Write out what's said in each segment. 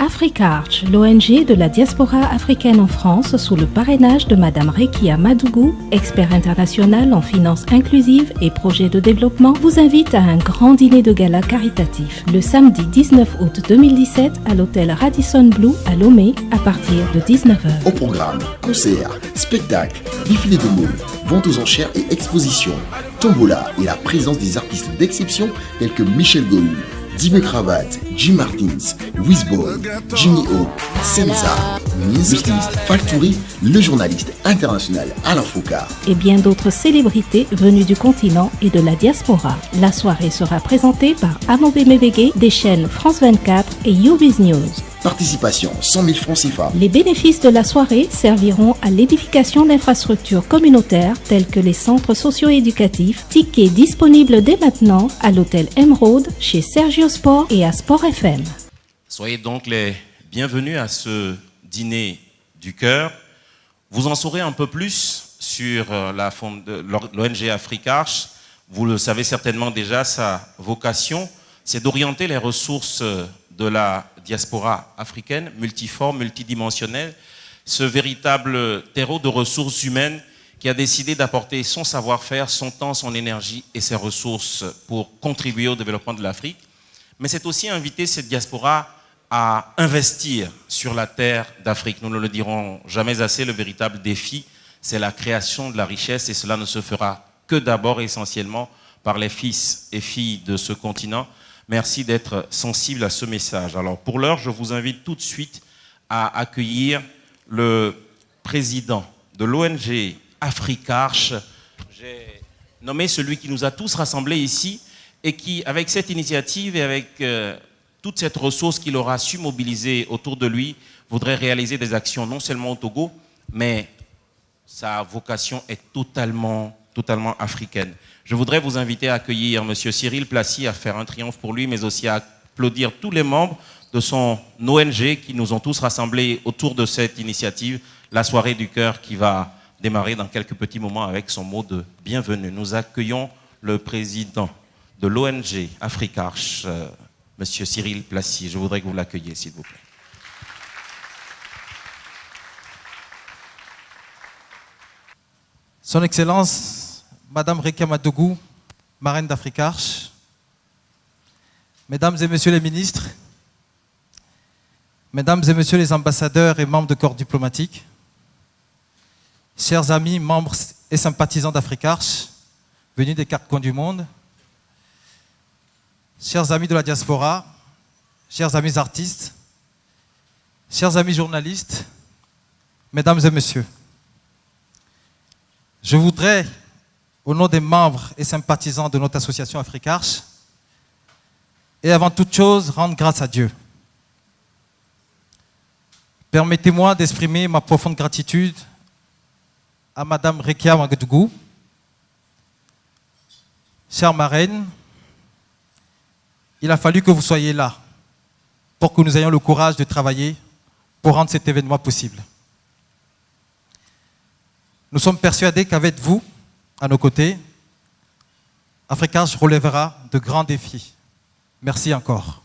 Africarch, l'ONG de la diaspora africaine en France sous le parrainage de Madame Rekia Madougou, expert international en finances inclusives et projets de développement, vous invite à un grand dîner de gala caritatif le samedi 19 août 2017 à l'hôtel Radisson Blu à Lomé à partir de 19h. Au programme, concerts, spectacles, défilés de mode, ventes aux enchères et expositions, tombola et la présence des artistes d'exception tels que Michel Gohou, Dibé Cravate, Jim Martins, Wizboy, Jimmy O, Senza, le styliste Faltouri, le journaliste international Alain Foucault. Et bien d'autres célébrités venues du continent et de la diaspora. La soirée sera présentée par Amobé Mebege des chaînes France 24 et YouBiz News. Participation 100 000 francs CFA. Les bénéfices de la soirée serviront à l'édification d'infrastructures communautaires telles que les centres socio-éducatifs. Tickets disponibles dès maintenant à l'hôtel Emeraude, chez Sergio Sport et à Sport FM. Soyez donc les bienvenus à ce dîner du cœur. Vous en saurez un peu plus sur l'ONG Africarch. Vous le savez certainement déjà, sa vocation, c'est d'orienter les ressources de la diaspora africaine, multiforme, multidimensionnelle, ce véritable terreau de ressources humaines qui a décidé d'apporter son savoir-faire, son temps, son énergie et ses ressources pour contribuer au développement de l'Afrique. Mais c'est aussi inviter cette diaspora à investir sur la terre d'Afrique. Nous ne le dirons jamais assez, le véritable défi, c'est la création de la richesse et cela ne se fera que d'abord et essentiellement par les fils et filles de ce continent. Merci d'être sensible à ce message. Alors pour l'heure, je vous invite tout de suite à accueillir le président de l'ONG Africarch. J'ai nommé celui qui nous a tous rassemblés ici et qui, avec cette initiative et avec toute cette ressource qu'il aura su mobiliser autour de lui, voudrait réaliser des actions non seulement au Togo, mais sa vocation est totalement africaine. Je voudrais vous inviter à accueillir M. Cyril Plassy, à faire un triomphe pour lui, mais aussi à applaudir tous les membres de son ONG qui nous ont tous rassemblés autour de cette initiative, la soirée du cœur qui va démarrer dans quelques petits moments avec son mot de bienvenue. Nous accueillons le président de l'ONG Africarch, M. Cyril Plassy. Je voudrais que vous l'accueilliez, s'il vous plaît. Son Excellence, Madame Rekia Madougou, marraine d'Africarch, Mesdames et Messieurs les ministres, Mesdames et Messieurs les ambassadeurs et membres de corps diplomatiques, chers amis, membres et sympathisants d'Africarch, venus des quatre coins du monde, chers amis de la diaspora, chers amis artistes, chers amis journalistes, Mesdames et Messieurs, je voudrais, au nom des membres et sympathisants de notre association Africarch, et avant toute chose, rendre grâce à Dieu. Permettez-moi d'exprimer ma profonde gratitude à Madame Rekia Madougou, chère marraine. Il a fallu que vous soyez là pour que nous ayons le courage de travailler pour rendre cet événement possible. Nous sommes persuadés qu'avec vous, à nos côtés, Africarch relèvera de grands défis. Merci encore.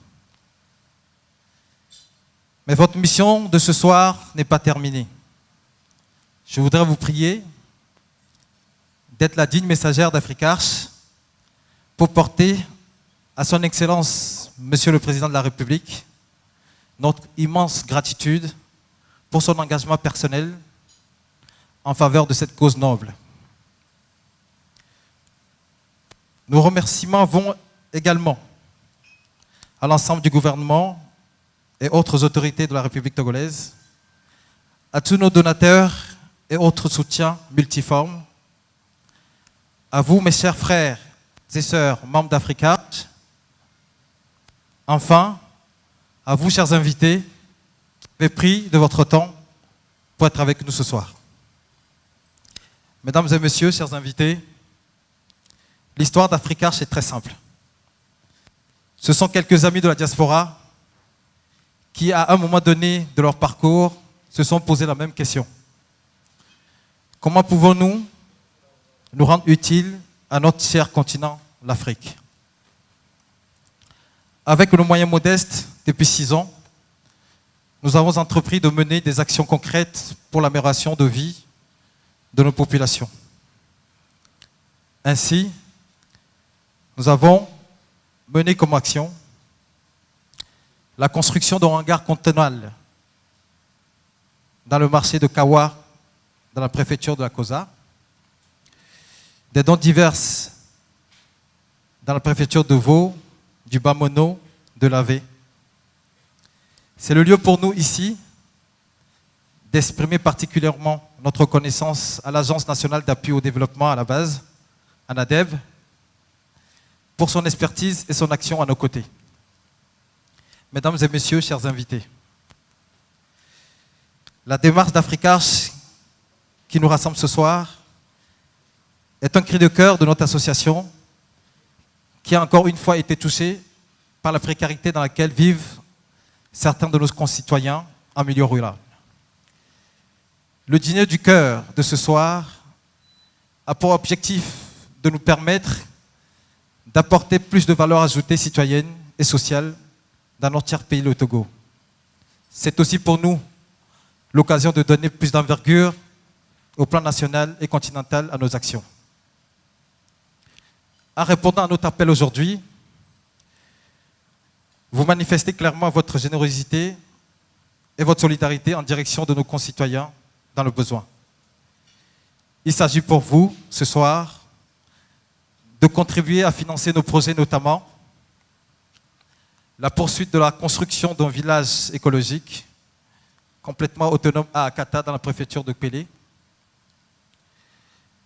Mais votre mission de ce soir n'est pas terminée. Je voudrais vous prier d'être la digne messagère d'Africarch pour porter à son Excellence, Monsieur le Président de la République, notre immense gratitude pour son engagement personnel en faveur de cette cause noble. Nos remerciements vont également à l'ensemble du gouvernement et autres autorités de la République togolaise, à tous nos donateurs et autres soutiens multiformes, à vous, mes chers frères et sœurs, membres d'Africarch, enfin, à vous, chers invités, j'ai pris de votre temps pour être avec nous ce soir. Mesdames et messieurs, chers invités, l'histoire d'Africarch est très simple. Ce sont quelques amis de la diaspora qui, à un moment donné de leur parcours, se sont posé la même question. Comment pouvons-nous nous rendre utiles à notre cher continent, l'Afrique? Avec nos moyens modestes, depuis 6 ans, nous avons entrepris de mener des actions concrètes pour l'amélioration de vie de nos populations. Ainsi, nous avons mené comme action la construction d'un hangar contenable dans le marché de Kawa, dans la préfecture de la Kosa, des dons diverses dans la préfecture de Vaud, du Bamono, de l'Avé. C'est le lieu pour nous ici d'exprimer particulièrement notre reconnaissance à l'Agence nationale d'appui au développement à la base, ANADEB, pour son expertise et son action à nos côtés. Mesdames et messieurs, chers invités, la démarche d'Africash qui nous rassemble ce soir est un cri de cœur de notre association qui a encore une fois été touchée par la précarité dans laquelle vivent certains de nos concitoyens en milieu rural. Le dîner du cœur de ce soir a pour objectif de nous permettre d'apporter plus de valeur ajoutée citoyenne et sociale dans notre cher pays, le Togo. C'est aussi pour nous l'occasion de donner plus d'envergure au plan national et continental à nos actions. En répondant à notre appel aujourd'hui, vous manifestez clairement votre générosité et votre solidarité en direction de nos concitoyens dans le besoin. Il s'agit pour vous, ce soir, de contribuer à financer nos projets, notamment la poursuite de la construction d'un village écologique complètement autonome à Akata, dans la préfecture de Kpélé,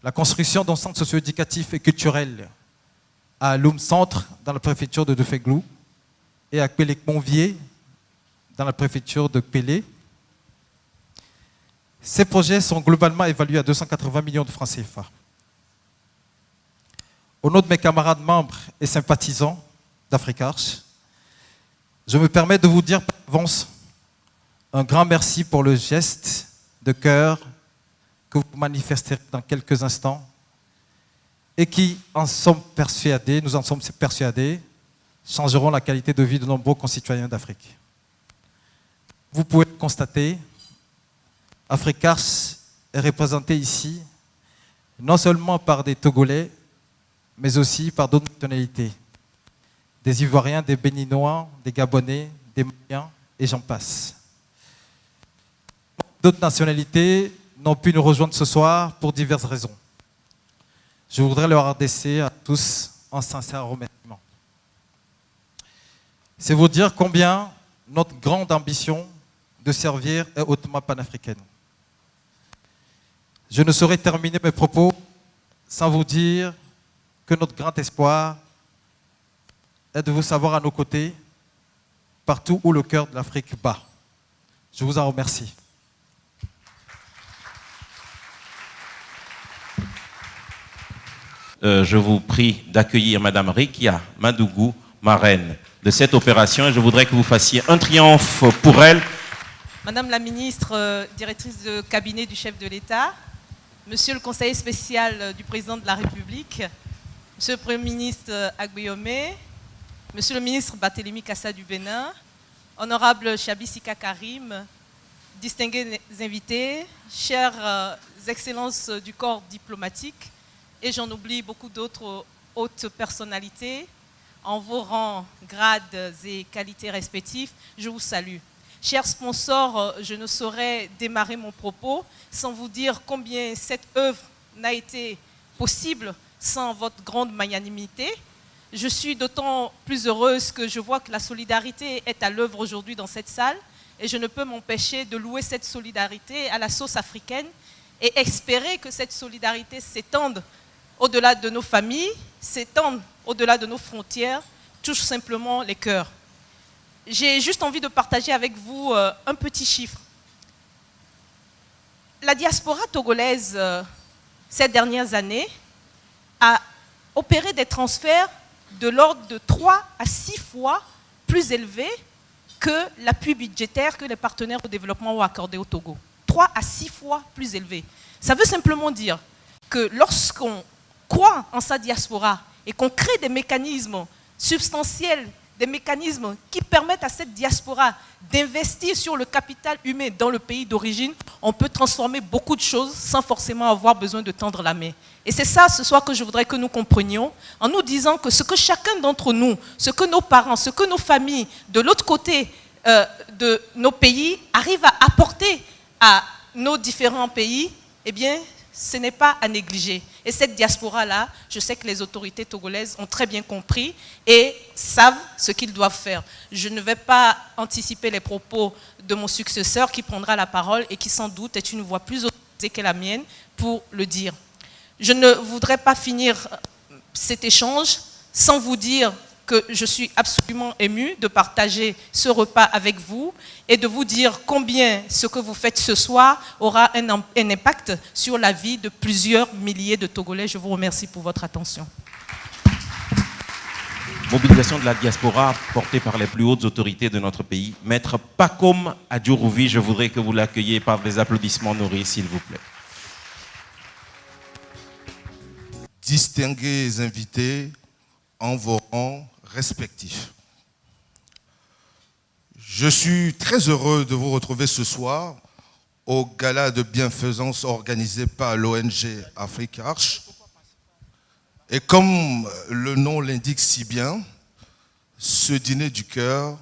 la construction d'un centre socio-éducatif et culturel à Loum Centre, dans la préfecture de Defeglou, et à Kpélé-Monvier, dans la préfecture de Kpélé. Ces projets sont globalement évalués à 280 millions de francs CFA. Au nom de mes camarades membres et sympathisants d'Africash, je me permets de vous dire par avance un grand merci pour le geste de cœur que vous manifesterez dans quelques instants et qui, nous en sommes persuadés, changeront la qualité de vie de nombreux concitoyens d'Afrique. Vous pouvez le constater, Africash est représenté ici non seulement par des Togolais, mais aussi par d'autres nationalités, des Ivoiriens, des Béninois, des Gabonais, des Maliens, et j'en passe. D'autres nationalités n'ont pu nous rejoindre ce soir pour diverses raisons. Je voudrais leur adresser à tous un sincère remerciement. C'est vous dire combien notre grande ambition de servir est hautement panafricaine. Je ne saurais terminer mes propos sans vous dire que notre grand espoir est de vous savoir à nos côtés, partout où le cœur de l'Afrique bat. Je vous en remercie. Je vous prie d'accueillir Madame Rekia Madougou, marraine de cette opération, et je voudrais que vous fassiez un triomphe pour elle. Madame la ministre, directrice de cabinet du chef de l'État, Monsieur le conseiller spécial du président de la République, Monsieur le Premier ministre Agbeyome, Monsieur le ministre Barthélémy Kassa du Bénin, Honorable Chabi Sika Karim, distingués invités, chères excellences du corps diplomatique, et j'en oublie beaucoup d'autres hautes personnalités, en vos rangs, grades et qualités respectifs, je vous salue. Chers sponsors, je ne saurais démarrer mon propos sans vous dire combien cette œuvre n'a été possible sans votre grande magnanimité. Je suis d'autant plus heureuse que je vois que la solidarité est à l'œuvre aujourd'hui dans cette salle et je ne peux m'empêcher de louer cette solidarité à la sauce africaine et espérer que cette solidarité s'étende au-delà de nos familles, s'étende au-delà de nos frontières, touche simplement les cœurs. J'ai juste envie de partager avec vous un petit chiffre. La diaspora togolaise, ces dernières années, a opéré des transferts de l'ordre de 3 à 6 fois plus élevés que l'appui budgétaire que les partenaires au développement ont accordé au Togo. 3 à 6 fois plus élevé. Ça veut simplement dire que lorsqu'on croit en sa diaspora et qu'on crée des mécanismes substantiels des mécanismes qui permettent à cette diaspora d'investir sur le capital humain dans le pays d'origine, on peut transformer beaucoup de choses sans forcément avoir besoin de tendre la main. Et c'est ça, ce soir, que je voudrais que nous comprenions, en nous disant que ce que chacun d'entre nous, ce que nos parents, ce que nos familles, de l'autre côté de nos pays, arrivent à apporter à nos différents pays, eh bien, ce n'est pas à négliger. Et cette diaspora-là, je sais que les autorités togolaises ont très bien compris et savent ce qu'ils doivent faire. Je ne vais pas anticiper les propos de mon successeur qui prendra la parole et qui sans doute est une voix plus autorisée que la mienne pour le dire. Je ne voudrais pas finir cet échange sans vous dire que je suis absolument émue de partager ce repas avec vous et de vous dire combien ce que vous faites ce soir aura un impact sur la vie de plusieurs milliers de Togolais. Je vous remercie pour votre attention. Mobilisation de la diaspora portée par les plus hautes autorités de notre pays. Maître Pacôme Adjurouvi, je voudrais que vous l'accueilliez par des applaudissements nourris, s'il vous plaît. Distingués invités en vos rangs respectifs. Je suis très heureux de vous retrouver ce soir au gala de bienfaisance organisé par l'ONG Africarche. Et comme le nom l'indique si bien, ce dîner du cœur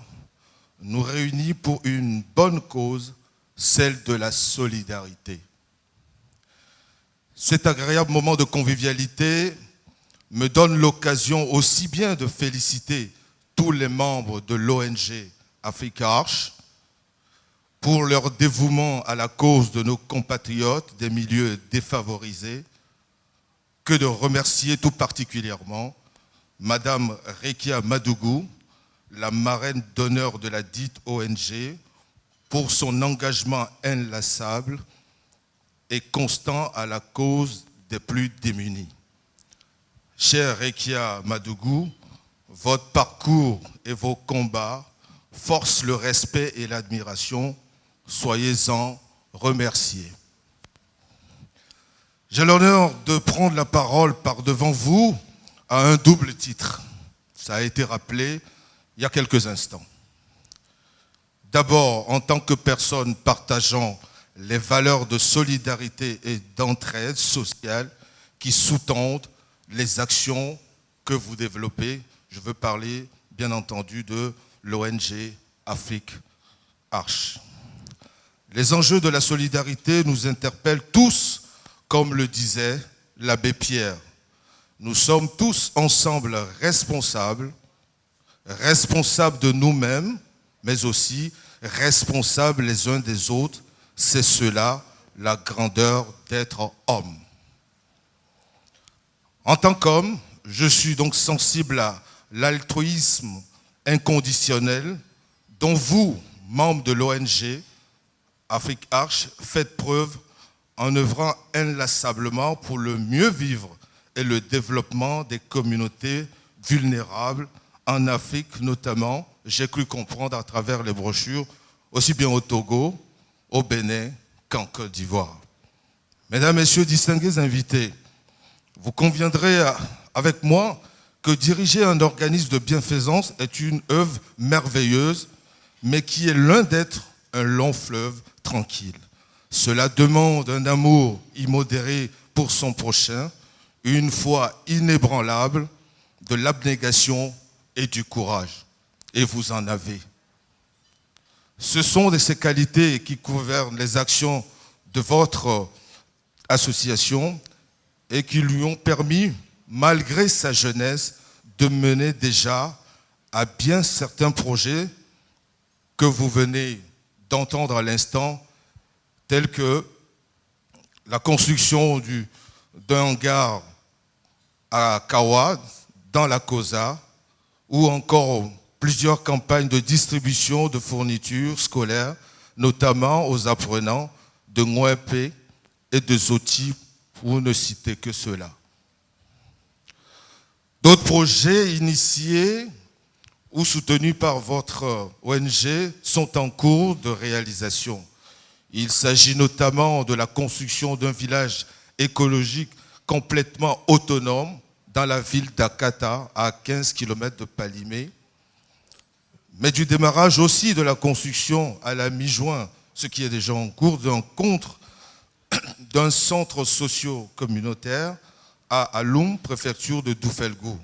nous réunit pour une bonne cause, celle de la solidarité. Cet agréable moment de convivialité me donne l'occasion aussi bien de féliciter tous les membres de l'ONG Africarche pour leur dévouement à la cause de nos compatriotes des milieux défavorisés, que de remercier tout particulièrement Madame Rekia Madougou, la marraine d'honneur de la dite ONG, pour son engagement inlassable et constant à la cause des plus démunis. Cher Rekia Madougou, votre parcours et vos combats forcent le respect et l'admiration. Soyez-en remerciés. J'ai l'honneur de prendre la parole par devant vous à un double titre. Ça a été rappelé il y a quelques instants. D'abord, en tant que personne partageant les valeurs de solidarité et d'entraide sociale qui sous-tendent les actions que vous développez. Je veux parler, bien entendu, de l'ONG Africarche. Les enjeux de la solidarité nous interpellent tous, comme le disait l'abbé Pierre. Nous sommes tous ensemble responsables de nous-mêmes, mais aussi responsables les uns des autres. C'est cela, la grandeur d'être homme. En tant qu'homme, je suis donc sensible à l'altruisme inconditionnel dont vous, membres de l'ONG Africarche, faites preuve en œuvrant inlassablement pour le mieux vivre et le développement des communautés vulnérables en Afrique notamment, j'ai cru comprendre à travers les brochures, aussi bien au Togo, au Bénin qu'en Côte d'Ivoire. Mesdames, Messieurs, distingués invités, vous conviendrez avec moi que diriger un organisme de bienfaisance est une œuvre merveilleuse, mais qui est loin d'être un long fleuve tranquille. Cela demande un amour immodéré pour son prochain, une foi inébranlable, de l'abnégation et du courage. Et vous en avez. Ce sont de ces qualités qui gouvernent les actions de votre association et qui lui ont permis, malgré sa jeunesse, de mener déjà à bien certains projets que vous venez d'entendre à l'instant, tels que la construction d'un hangar à Kawa, dans la COSA, ou encore plusieurs campagnes de distribution de fournitures scolaires, notamment aux apprenants de Ngouepé et de Zoti, pour ne citer que cela. D'autres projets initiés ou soutenus par votre ONG sont en cours de réalisation. Il s'agit notamment de la construction d'un village écologique complètement autonome dans la ville d'Akata, à 15 km de Palimé, mais du démarrage aussi de la construction à la mi-juin, ce qui est déjà en cours, d'un centre socio-communautaire à Aloum, préfecture de Doufelgou.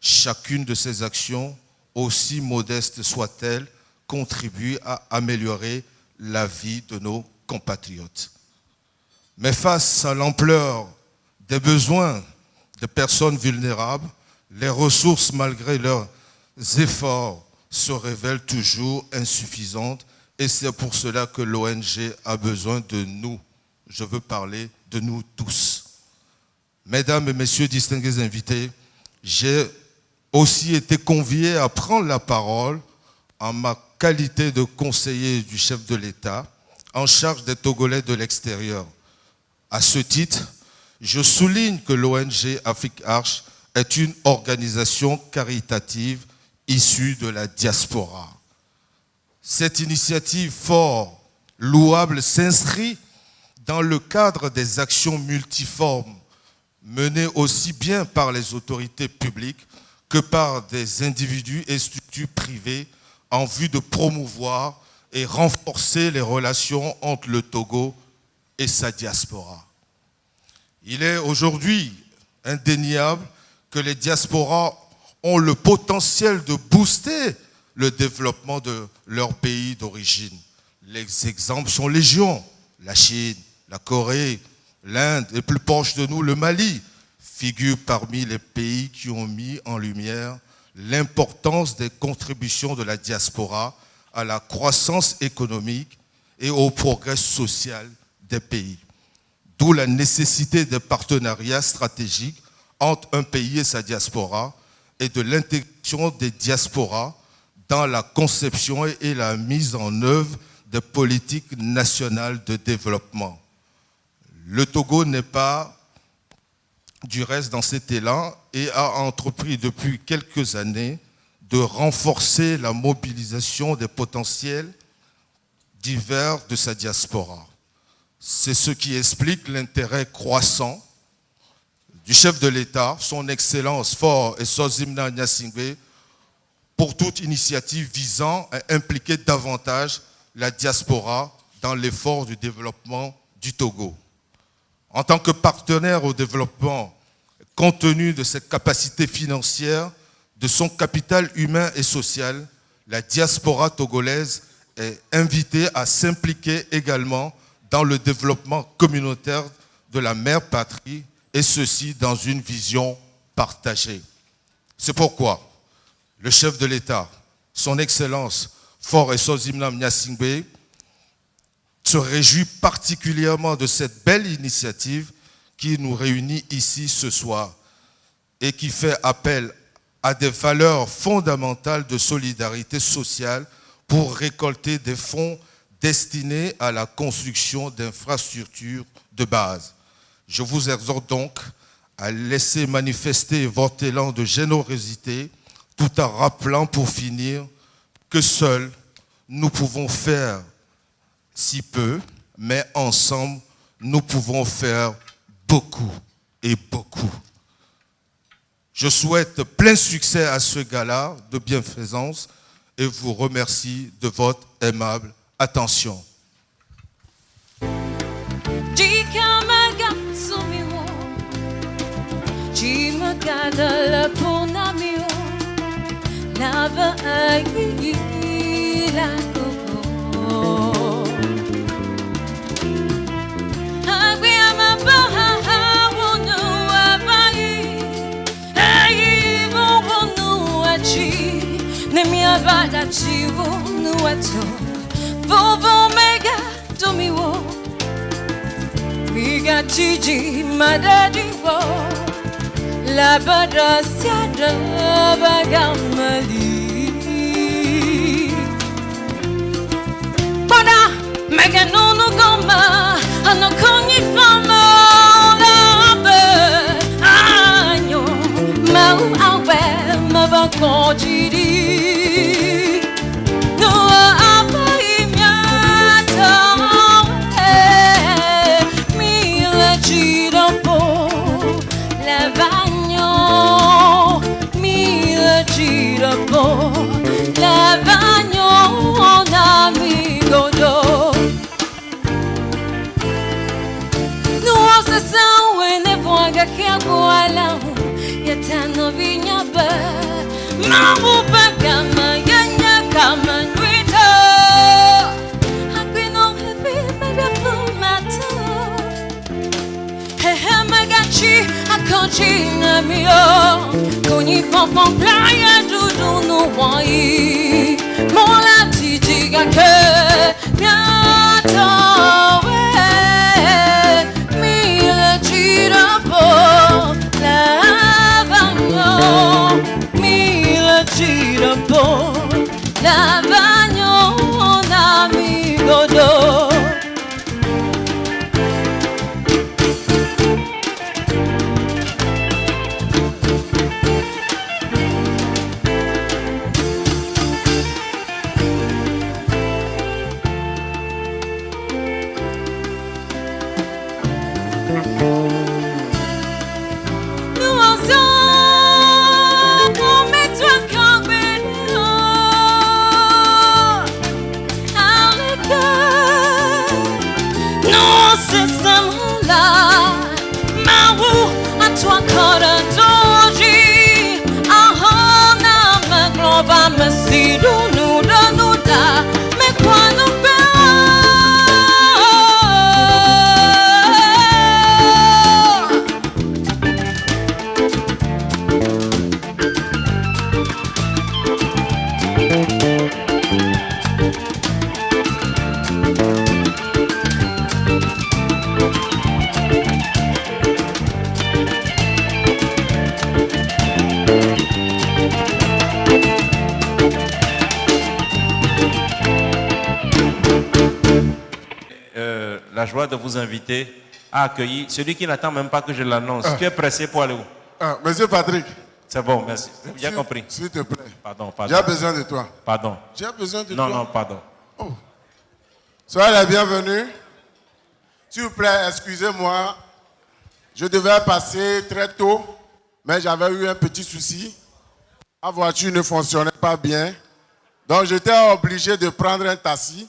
Chacune de ces actions, aussi modeste soit-elle, contribue à améliorer la vie de nos compatriotes. Mais face à l'ampleur des besoins des personnes vulnérables, les ressources, malgré leurs efforts, se révèlent toujours insuffisantes et c'est pour cela que l'ONG a besoin de nous. Je veux parler de nous tous. Mesdames et messieurs distingués invités, j'ai aussi été convié à prendre la parole en ma qualité de conseiller du chef de l'État en charge des Togolais de l'extérieur. À ce titre, je souligne que l'ONG Afrique Arche est une organisation caritative issue de la diaspora. Cette initiative fort louable s'inscrit dans le cadre des actions multiformes menées aussi bien par les autorités publiques que par des individus et structures privées en vue de promouvoir et renforcer les relations entre le Togo et sa diaspora. Il est aujourd'hui indéniable que les diasporas ont le potentiel de booster le développement de leur pays d'origine. Les exemples sont légion. La Chine, la Corée, l'Inde et plus proche de nous, le Mali, figurent parmi les pays qui ont mis en lumière l'importance des contributions de la diaspora à la croissance économique et au progrès social des pays. D'où la nécessité des partenariats stratégiques entre un pays et sa diaspora et de l'intégration des diasporas dans la conception et la mise en œuvre des politiques nationales de développement. Le Togo n'est pas du reste dans cet élan et a entrepris depuis quelques années de renforcer la mobilisation des potentiels divers de sa diaspora. C'est ce qui explique l'intérêt croissant du chef de l'État, son Excellence Faure Essozimna Gnassingbé, pour toute initiative visant à impliquer davantage la diaspora dans l'effort du développement du Togo. En tant que partenaire au développement, compte tenu de ses capacités financières, de son capital humain et social, la diaspora togolaise est invitée à s'impliquer également dans le développement communautaire de la mère patrie, et ceci dans une vision partagée. C'est pourquoi le chef de l'État, son Excellence Faure Essozimna Gnassingbé, se réjouit particulièrement de cette belle initiative qui nous réunit ici ce soir et qui fait appel à des valeurs fondamentales de solidarité sociale pour récolter des fonds destinés à la construction d'infrastructures de base. Je vous exhorte donc à laisser manifester votre élan de générosité tout en rappelant pour finir que seuls nous pouvons faire si peu, mais ensemble, nous pouvons faire beaucoup et beaucoup. Je souhaite plein succès à ce gala de bienfaisance et vous remercie de votre aimable attention. Gigi madadi wo la badrasia de bagamali Bona mega nono goma ano konyi fama la be anyo mau awe mava kojiri no apai miata Girapo, Lavagno, mille girapo, Lavagno. balang yatano vinyaba mamu pagama yanya kama nwito akwino heavy mega fumato hehe magachi akonchi na mio koni fonfon playa dudu no wai mola tijiga ke nyato mila girapo lavagno mila girapo lavagno namigo do. La joie de vous inviter à accueillir celui qui n'attend même pas que je l'annonce. Tu es pressé pour aller où? Monsieur Patrick. C'est bon, merci. J'ai bien compris. S'il te plaît. Pardon, pardon. J'ai besoin de toi. Pardon. J'ai besoin de toi. Non, pardon. Oh. Soyez les bienvenus. S'il vous plaît, excusez-moi. Je devais passer très tôt, mais j'avais eu un petit souci. Ma voiture ne fonctionnait pas bien. Donc j'étais obligé de prendre un taxi.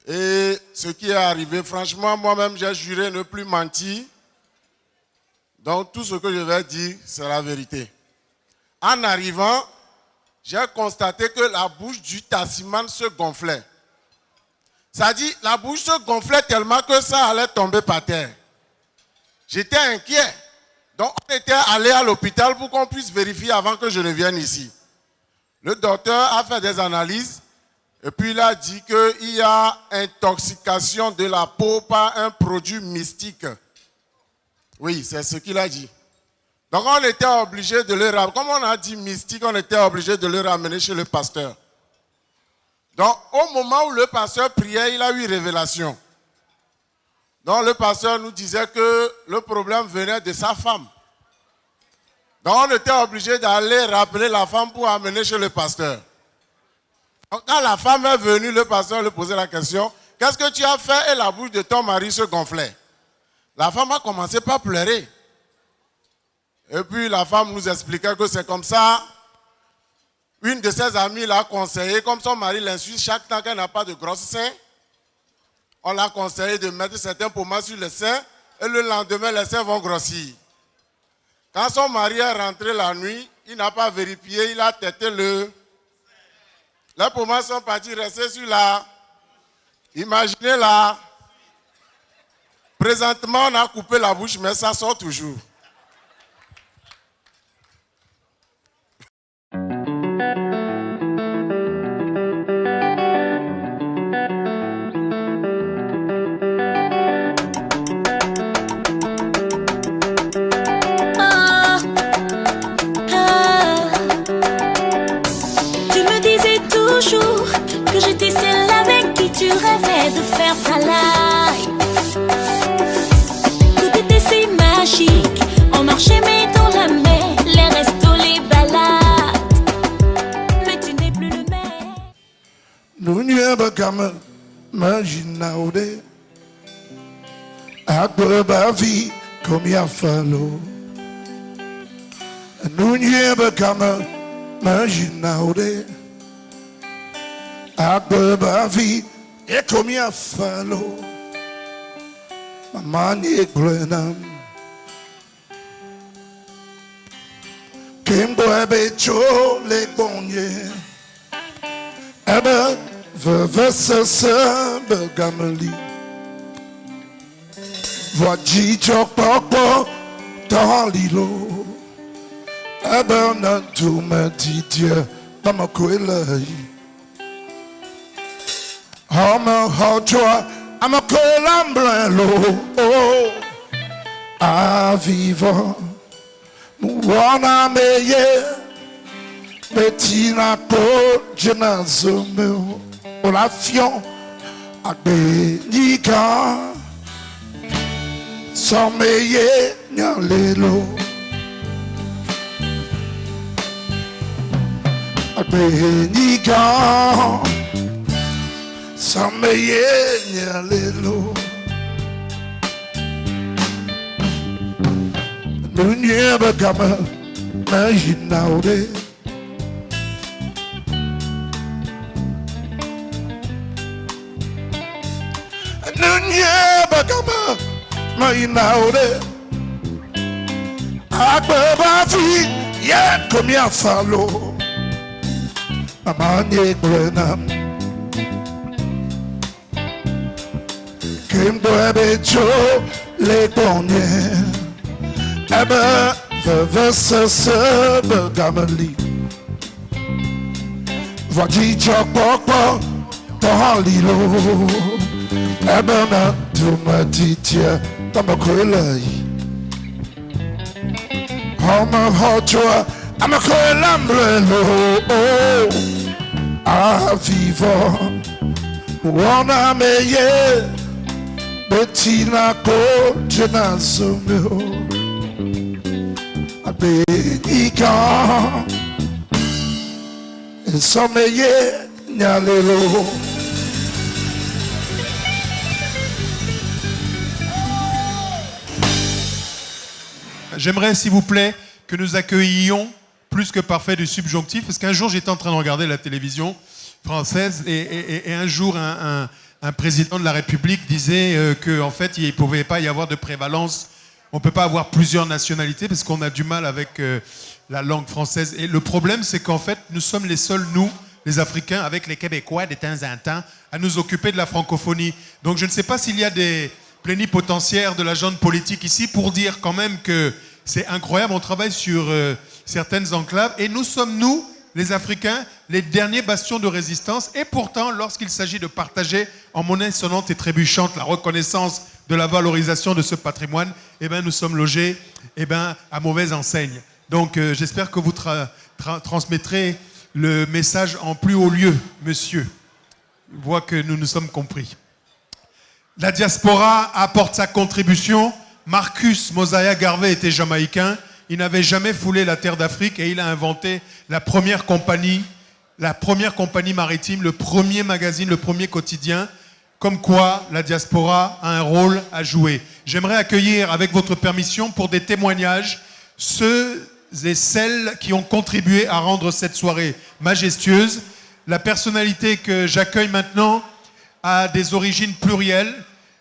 Et ce qui est arrivé, franchement, moi-même, j'ai juré ne plus mentir. Donc, tout ce que je vais dire, c'est la vérité. En arrivant, j'ai constaté que la bouche du taximan se gonflait. Ça dit, la bouche se gonflait tellement que ça allait tomber par terre. J'étais inquiet. Donc, on était allé à l'hôpital pour qu'on puisse vérifier avant que je ne vienne ici. Le docteur a fait des analyses. Et puis il a dit qu'il y a intoxication de la peau par un produit mystique. Oui, c'est ce qu'il a dit. Donc on était obligé de le ramener. Comme on a dit mystique, on était obligé de le ramener chez le pasteur. Donc au moment où le pasteur priait, il a eu révélation. Donc le pasteur nous disait que le problème venait de sa femme. Donc on était obligé d'aller rappeler la femme pour amener chez le pasteur. Quand la femme est venue, le pasteur lui posait la question, qu'est-ce que tu as fait? Et la bouche de ton mari se gonflait. La femme a commencé par pleurer. Et puis la femme nous expliquait que c'est comme ça. Une de ses amies l'a conseillé, comme son mari l'insulte chaque temps qu'elle n'a pas de grosses seins, on l'a conseillé de mettre certains pommades sur les seins et le lendemain les seins vont grossir. Quand son mari est rentré la nuit, il n'a pas vérifié, il a têté le... Les pommades sont partis rester sur la... Imaginez là. Présentement, on a coupé la bouche, mais ça sort toujours. Que j'étais celle avec qui tu rêvais de faire ta life. Tout était si magique. On marchait mais dans la mer. Les restos, les balades. Mais tu n'es plus le même. Nous n'y avons qu'à m'imaginer. Après ma vie, comme il a fallu. Nous n'y avons qu'à m'imaginer. Après ma vie, et comme il a fallu, maman est grenade, Kimboy Becho les bonniers. Ebe veve se begameli. Voici chok pokpo dans l'îlot. Ebe na tout me dit Dieu dans ma couille. Oh me joie à ma couille l'eau. À vivre. Mwana meye petit na ko jenazo meu olafion agbenika sans meye nyalelo agbenika sans meye nyalelo. Nunye bagama na hinaude. Nunye bagama na hinaude. Akbaba fi ye komia falo. Amanye grenam. Kimbo ebecho le bonnier. Ebe veve se begameli. Voici chok pokpo dans l'îlot. Ebe na tout me dit Dieu dans ma couille. Oh me joie à ma couille l'eau. À vivre on a meilleur. Petit na ko jenazo meu. Abedika sommeiller nyalelo. J'aimerais, s'il vous plaît, que nous accueillions plus que parfait du subjonctif, parce qu'un jour j'étais en train de regarder la télévision française et un jour un président de la République disait qu'en fait il ne pouvait pas y avoir de prévalence. On ne peut pas avoir plusieurs nationalités parce qu'on a du mal avec la langue française. Et le problème, c'est qu'en fait, nous sommes les seuls, nous, les Africains, avec les Québécois de temps en temps, à nous occuper de la francophonie. Donc je ne sais pas s'il y a des plénipotentiaires de la junte politique ici pour dire quand même que c'est incroyable. On travaille sur certaines enclaves et nous sommes, nous, les Africains, les derniers bastions de résistance. Et pourtant, lorsqu'il s'agit de partager en monnaie sonnante et trébuchante la reconnaissance de la valorisation de ce patrimoine, eh ben, nous sommes logés à mauvaise enseigne. Donc j'espère que vous transmettrez le message en plus haut lieu, monsieur. Je vois que nous nous sommes compris. La diaspora apporte sa contribution. Marcus Mosiah Garvey était jamaïcain. Il n'avait jamais foulé la terre d'Afrique et il a inventé la première compagnie maritime, le premier magazine, le premier quotidien. Comme quoi, la diaspora a un rôle à jouer. J'aimerais accueillir, avec votre permission, pour des témoignages, ceux et celles qui ont contribué à rendre cette soirée majestueuse. La personnalité que j'accueille maintenant a des origines plurielles.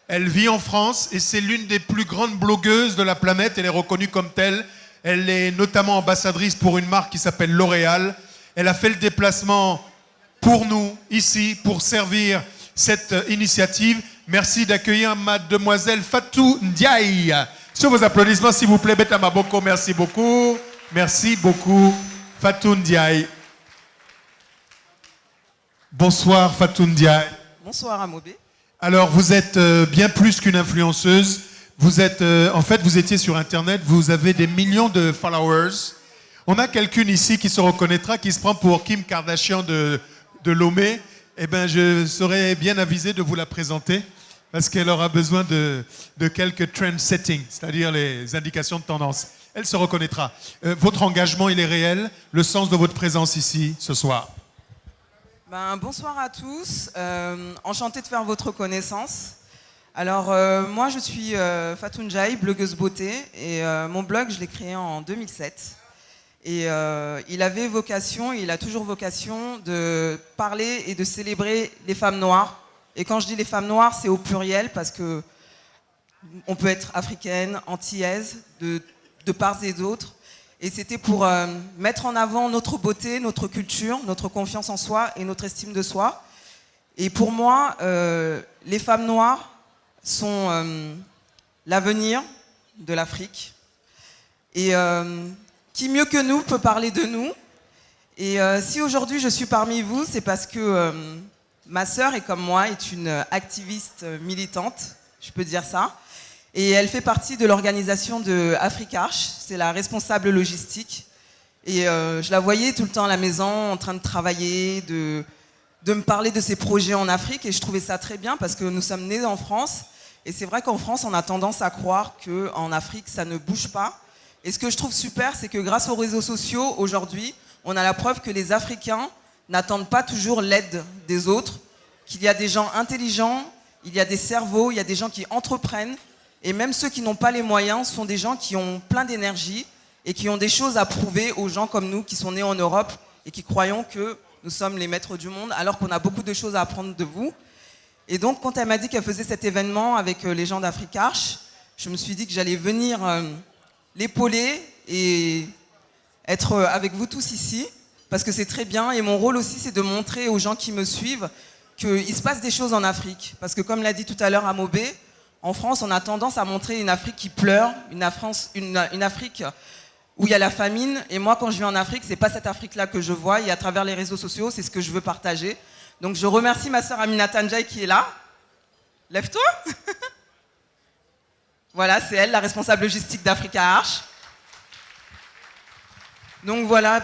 Elle vit en France et c'est l'une des plus grandes blogueuses de la planète. Elle est reconnue comme telle. Elle est notamment ambassadrice pour une marque qui s'appelle L'Oréal. Elle a fait le déplacement pour nous, ici, pour servir cette initiative. Merci d'accueillir mademoiselle Fatou Ndiaye. Sur vos applaudissements, s'il vous plaît, Beta Maboko, merci beaucoup. Merci beaucoup, Fatou Ndiaye. Bonsoir, Fatou Ndiaye. Bonsoir, Amobé. Alors, vous êtes bien plus qu'une influenceuse. Vous êtes, en fait, vous étiez sur Internet, vous avez des millions de followers. On a quelqu'un ici qui se reconnaîtra, qui se prend pour Kim Kardashian de Lomé. Eh bien, je serais bien avisé de vous la présenter parce qu'elle aura besoin de quelques trend settings, c'est-à-dire les indications de tendance. Elle se reconnaîtra. Votre engagement, il est réel. Le sens de votre présence ici, ce soir. Bonsoir à tous. Enchantée de faire votre connaissance. Alors, moi, je suis Fatou Ndiaye, blogueuse beauté. Et mon blog, je l'ai créé en 2007. Et il avait vocation, il a toujours vocation de parler et de célébrer les femmes noires. Et quand je dis les femmes noires, c'est au pluriel parce que on peut être africaine, antillaise, de part et d'autre. Et c'était pour mettre en avant notre beauté, notre culture, notre confiance en soi et notre estime de soi. Et pour moi, les femmes noires sont l'avenir de l'Afrique. Et qui mieux que nous peut parler de nous? Et si aujourd'hui je suis parmi vous, c'est parce que ma sœur est comme moi, est une activiste militante, je peux dire ça. Et elle fait partie de l'organisation de Africarche, c'est la responsable logistique. Et je la voyais tout le temps à la maison en train de travailler, de me parler de ses projets en Afrique. Et je trouvais ça très bien parce que nous sommes nés en France. Et c'est vrai qu'en France, on a tendance à croire qu'en Afrique, ça ne bouge pas. Et ce que je trouve super, c'est que grâce aux réseaux sociaux, aujourd'hui, on a la preuve que les Africains n'attendent pas toujours l'aide des autres, qu'il y a des gens intelligents, il y a des cerveaux, il y a des gens qui entreprennent. Et même ceux qui n'ont pas les moyens sont des gens qui ont plein d'énergie et qui ont des choses à prouver aux gens comme nous qui sont nés en Europe et qui croyons que nous sommes les maîtres du monde alors qu'on a beaucoup de choses à apprendre de vous. Et donc quand elle m'a dit qu'elle faisait cet événement avec les gens d'Africarche, je me suis dit que j'allais venir l'épauler et être avec vous tous ici parce que c'est très bien. Et mon rôle aussi, c'est de montrer aux gens qui me suivent qu'il se passe des choses en Afrique. Parce que comme l'a dit tout à l'heure Amobé, en France, on a tendance à montrer une Afrique qui pleure, une Afrique où il y a la famine. Et moi, quand je vais en Afrique, c'est pas cette Afrique-là que je vois. Et à travers les réseaux sociaux, c'est ce que je veux partager. Donc, je remercie ma sœur Aminata Ndiaye qui est là. Lève-toi. Voilà, c'est elle, la responsable logistique d'Africarche. Donc voilà,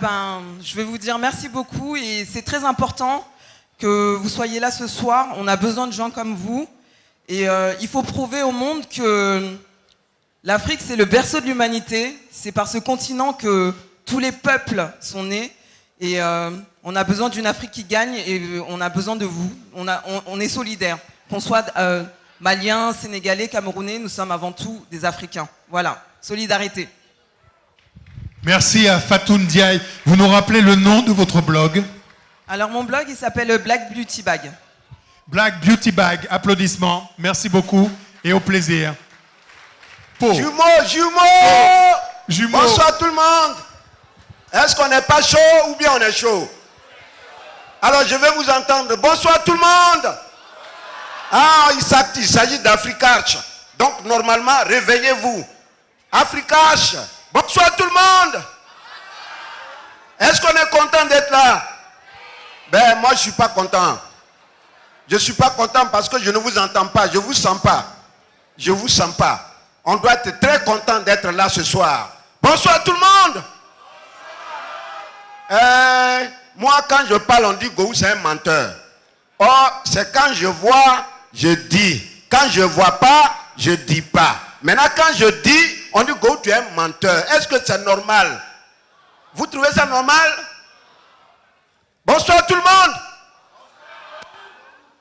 je vais vous dire merci beaucoup. Et c'est très important que vous soyez là ce soir. On a besoin de gens comme vous. Et il faut prouver au monde que l'Afrique, c'est le berceau de l'humanité. C'est par ce continent que tous les peuples sont nés. Et on a besoin d'une Afrique qui gagne et on a besoin de vous. On est solidaires. Qu'on soit Maliens, Sénégalais, Camerounais, nous sommes avant tout des Africains. Voilà, solidarité. Merci à Fatoun Ndiaye. Vous nous rappelez le nom de votre blog? Alors mon blog, il s'appelle Black Beauty Bag. Black Beauty Bag, applaudissements. Merci beaucoup et au plaisir. Jumeaux. Bonsoir tout le monde. Est-ce qu'on n'est pas chaud ou bien on est chaud? Alors je vais vous entendre. Bonsoir tout le monde. Ah, il s'agit d'Africarche. Donc normalement, réveillez-vous. Africarche. Bonsoir tout le monde. Est-ce qu'on est content d'être là? Ben moi je ne suis pas content. Je ne suis pas content parce que je ne vous entends pas, je ne vous sens pas. Je ne vous sens pas. On doit être très content d'être là ce soir. Bonsoir tout le monde. Moi quand je parle, on dit Gou c'est un menteur. Or, c'est quand je vois, je dis. Quand je ne vois pas, je ne dis pas. Maintenant quand je dis, on dit Gou tu es un menteur. Est-ce que c'est normal? Vous trouvez ça normal? Bonsoir tout le monde.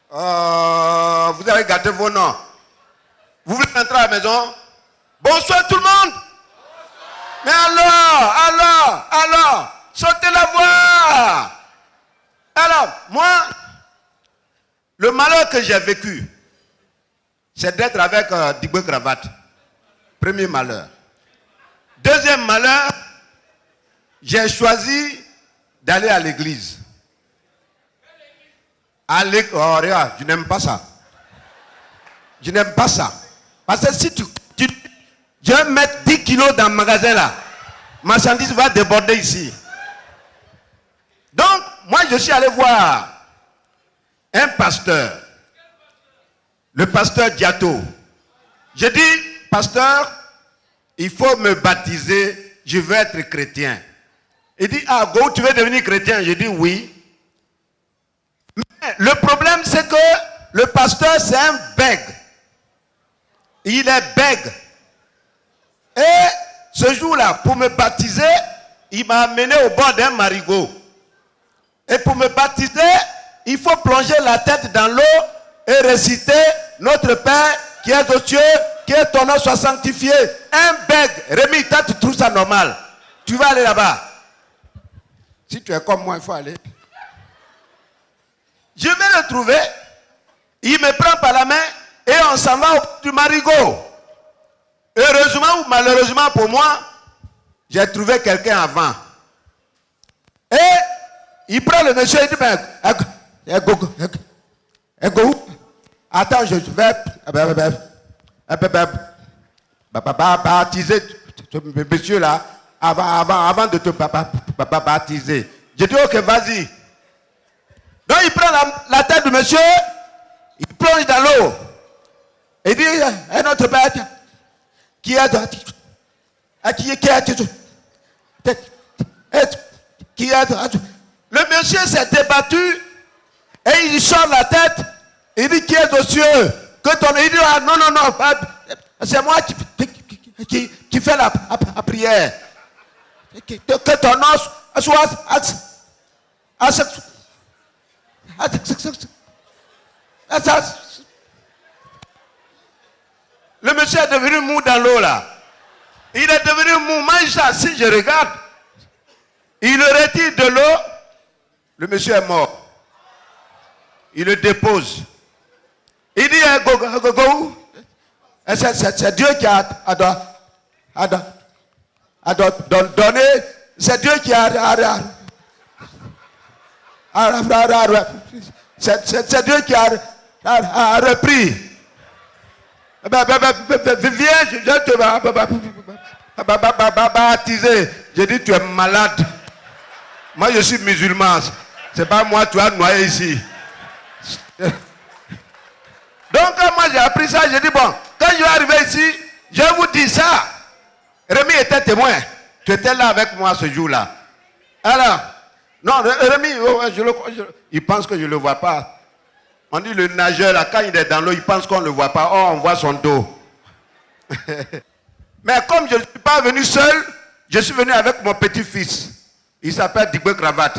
Vous avez gardé vos noms. Vous voulez rentrer à la maison? Bonsoir tout le monde. Mais alors, sortez la voix. Alors, moi, le malheur que j'ai vécu, c'est d'être avec Diboué Cravate. Premier malheur. Deuxième malheur, j'ai choisi d'aller à l'église. Oh, regarde, je n'aime pas ça. Je n'aime pas ça. Parce que si je vais mettre 10 kilos dans le magasin là, marchandise va déborder ici. Donc, moi je suis allé voir un pasteur, le pasteur Diato. J'ai dit, pasteur, il faut me baptiser, je veux être chrétien. Il dit, ah, Go, tu veux devenir chrétien? J'ai dit oui. Mais le problème, c'est que le pasteur, c'est un bègue. Il est bègue. Et ce jour-là, pour me baptiser, il m'a amené au bord d'un marigot. Et pour me baptiser, il faut plonger la tête dans l'eau et réciter Notre Père qui est aux cieux, que ton nom soit sanctifié. Un bègue. Rémi, toi, tu trouves ça normal? Tu vas aller là-bas. Si tu es comme moi, il faut aller. Je vais le trouver. Il me prend par la main et on s'en va au bout du marigot. Heureusement ou malheureusement pour moi, J'ai trouvé quelqu'un avant. Et il prend le monsieur et dit, attends, je vais baptiser ce monsieur là avant de te baptiser. Je dis, ok, vas-y. Donc il prend la tête du monsieur, il plonge dans l'eau. Et dit, un autre père qui est le monsieur s'est débattu et il sort la tête. Il dit, qui est aux cieux? Il dit, ah, non, c'est moi qui fais la prière. Que ton nom soit le monsieur est devenu mou dans l'eau là. Il est devenu mou. Moi, si je regarde, il le retire de l'eau. Le monsieur est mort. Il le dépose. Il dit, c'est Dieu qui a donné. C'est Dieu qui a c'est Dieu qui a repris. Viens, je te baptiser. J'ai dit, tu es malade. Moi, je suis musulman. C'est pas moi, tu as noyé ici. Donc, moi, j'ai appris ça. J'ai dit, bon, quand je vais arriver ici, je vous dis ça. Rémi était témoin. Tu étais là avec moi ce jour-là. Alors, non, Rémi, il pense que je ne le vois pas. On dit le nageur, là, quand il est dans l'eau, il pense qu'on ne le voit pas. Oh, on voit son dos. Mais comme je ne suis pas venu seul, je suis venu avec mon petit-fils. Il s'appelle Digbe Cravate.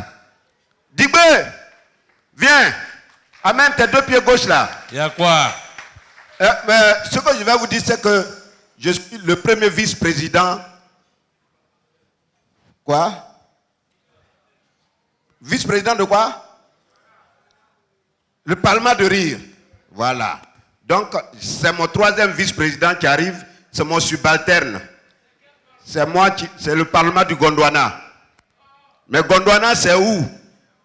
Digbe, viens. Amène tes deux pieds gauche là. Il y a quoi? Ce que je vais vous dire, c'est que je suis le premier vice-président. Quoi? Vice-président de quoi? Le Parlement de rire. Voilà. Donc, c'est mon troisième vice-président qui arrive. C'est mon subalterne. C'est moi qui... C'est le Parlement du Gondwana. Mais Gondwana, c'est où?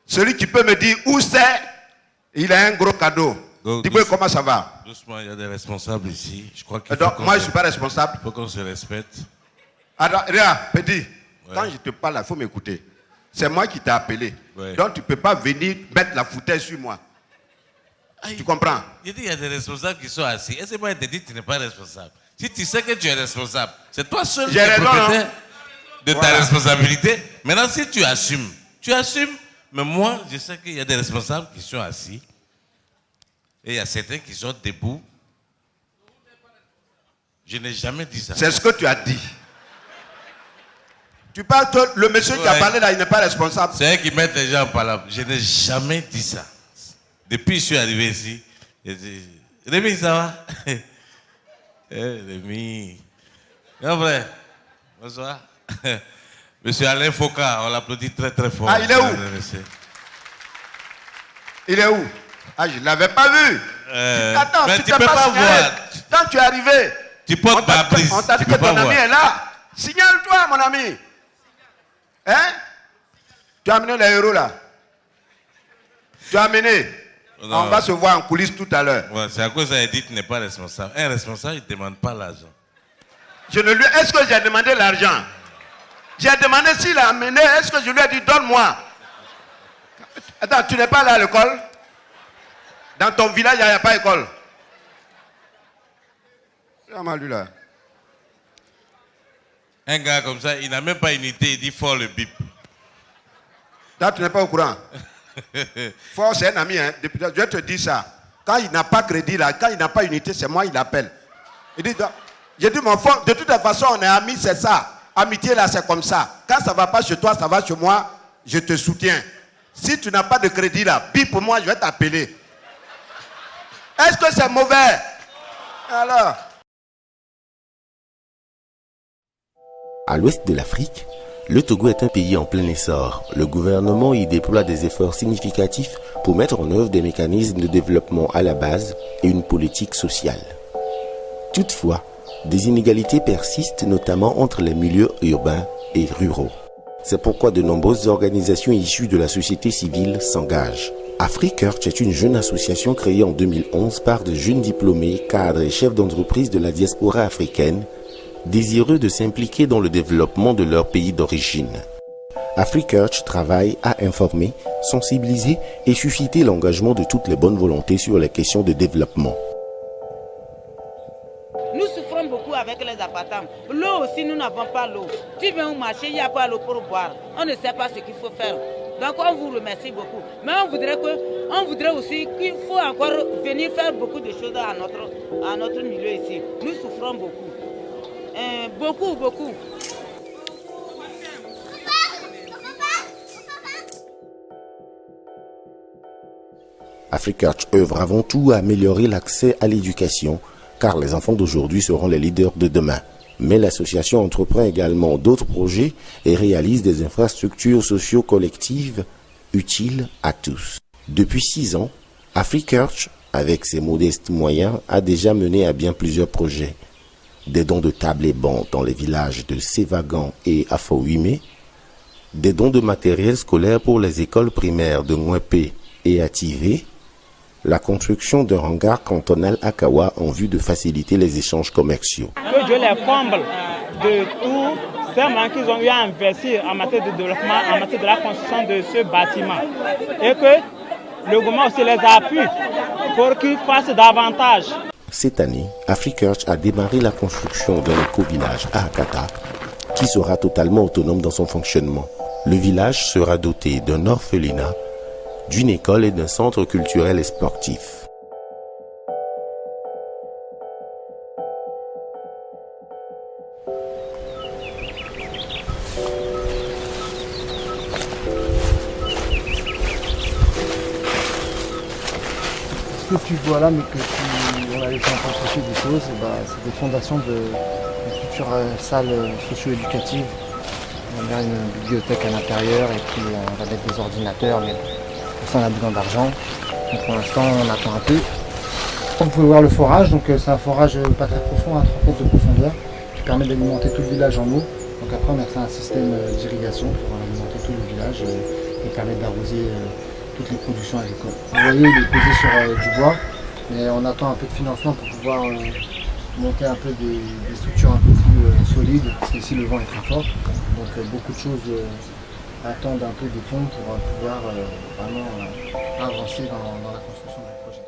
Celui qui peut me dire où c'est, il a un gros cadeau. Dis-moi comment ça va? Doucement, il y a des responsables ici. Je crois qu'il donc, moi, je ne suis pas responsable. Il faut qu'on se respecte. Alors, regarde, Petit, quand je te parle, il faut m'écouter. C'est moi qui t'ai appelé. Ouais. Donc, tu ne peux pas venir mettre la foutaise sur moi. Tu comprends? Il dit qu'il y a des responsables qui sont assis. Et c'est moi qui te dis que tu n'es pas responsable. Si tu sais que tu es responsable, c'est toi seul qui es propriétaire de ta responsabilité. Maintenant, si tu assumes. Mais moi, je sais qu'il y a des responsables qui sont assis. Et il y a certains qui sont debout. Je n'ai jamais dit ça. C'est ce que tu as dit. Tu parles, le monsieur qui a parlé là, il n'est pas responsable. C'est eux qui mettent les gens en parole. Je n'ai jamais dit ça. Depuis que je suis arrivé ici, j'ai dit, Rémi, ça va? Rémi. Non, vrai. Bonsoir. Monsieur Alain Foucault, on l'applaudit très très fort. Ah, il est où? Il est où? Ah, je ne l'avais pas vu. Attends, mais tu ne peux pas voir. Quand tu es arrivé, tu portes ma prise. On t'a dit que ton ami est là. Signale-toi, mon ami. Hein? Tu as amené les héros là. Tu as amené. Non. On va se voir en coulisses tout à l'heure. Ouais, c'est à cause ça dit que tu n'es pas responsable. Un responsable, il ne demande pas l'argent. Est-ce que j'ai demandé l'argent? J'ai demandé s'il a amené. Est-ce que je lui ai dit donne-moi? Attends, tu n'es pas là à l'école? Dans ton village, il n'y a pas d'école. Lui là. Un gars comme ça, il n'a même pas unité, il dit fort le bip. Là, tu n'es pas au courant. Fort, c'est un ami, hein. Je vais te dire ça. Quand il n'a pas crédit là, quand il n'a pas unité, c'est moi, il appelle. Il dit, j'ai dit, mon frère, de toute façon, on est amis, c'est ça. Amitié là, c'est comme ça. Quand ça ne va pas chez toi, ça va chez moi, je te soutiens. Si tu n'as pas de crédit là, bip pour moi, je vais t'appeler. Est-ce que c'est mauvais? Alors. À l'ouest de l'Afrique, le Togo est un pays en plein essor. Le gouvernement y déploie des efforts significatifs pour mettre en œuvre des mécanismes de développement à la base et une politique sociale. Toutefois, Des inégalités persistent notamment entre les milieux urbains et ruraux. C'est pourquoi de nombreuses organisations issues de la société civile s'engagent. AfriCurch est une jeune association créée en 2011 par de jeunes diplômés, cadres et chefs d'entreprise de la diaspora africaine, désireux de s'impliquer dans le développement de leur pays d'origine. AfriCurch travaille à informer, sensibiliser et susciter l'engagement de toutes les bonnes volontés sur les questions de développement. Nous souffrons beaucoup avec les appartements. L'eau aussi, nous n'avons pas l'eau. Tu viens au marché, il n'y a pas l'eau pour boire. On ne sait pas ce qu'il faut faire. Donc on vous remercie beaucoup. Mais on voudrait aussi qu'il faut encore venir faire beaucoup de choses à notre milieu ici. Nous souffrons beaucoup. Beaucoup. AfriCurch œuvre avant tout à améliorer l'accès à l'éducation, car les enfants d'aujourd'hui seront les leaders de demain. Mais l'association entreprend également d'autres projets et réalise des infrastructures socio-collectives utiles à tous. Depuis 6 ans, AfriCurch, avec ses modestes moyens, a déjà mené à bien plusieurs projets. Des dons de tables et bancs dans les villages de Sévagan et Afouimé, des dons de matériel scolaire pour les écoles primaires de Mwepé et Ativé, la construction d'un hangar cantonal à Kawa en vue de faciliter les échanges commerciaux. Que Dieu les comble de tout ces manques qu'ils ont eu à investir en matière de développement, en matière de la construction de ce bâtiment. Et que le gouvernement aussi les appuie pour qu'ils fassent davantage. Cette année, AfriCurch a démarré la construction d'un éco-village à Akata qui sera totalement autonome dans son fonctionnement. Le village sera doté d'un orphelinat, d'une école et d'un centre culturel et sportif. Ce que tu vois là, mais que on a laissé en processus des choses, c'est des fondations de futures salles socio-éducatives. On va faire une bibliothèque à l'intérieur et puis on va mettre des ordinateurs, mais pour ça on a besoin d'argent. Donc pour l'instant on attend un peu. Vous pouvez voir le forage, donc c'est un forage pas très profond, à 3 mètres de profondeur, qui permet d'alimenter tout le village en eau. Donc après on a fait un système d'irrigation pour alimenter tout le village et permettre d'arroser toutes les productions agricoles. Vous voyez, il est posé sur du bois, mais on attend un peu de financement pour pouvoir monter un peu des structures un peu plus solides, parce qu'ici le vent est très fort. Donc beaucoup de choses attendent un peu des fonds pour pouvoir vraiment avancer dans la construction du projet.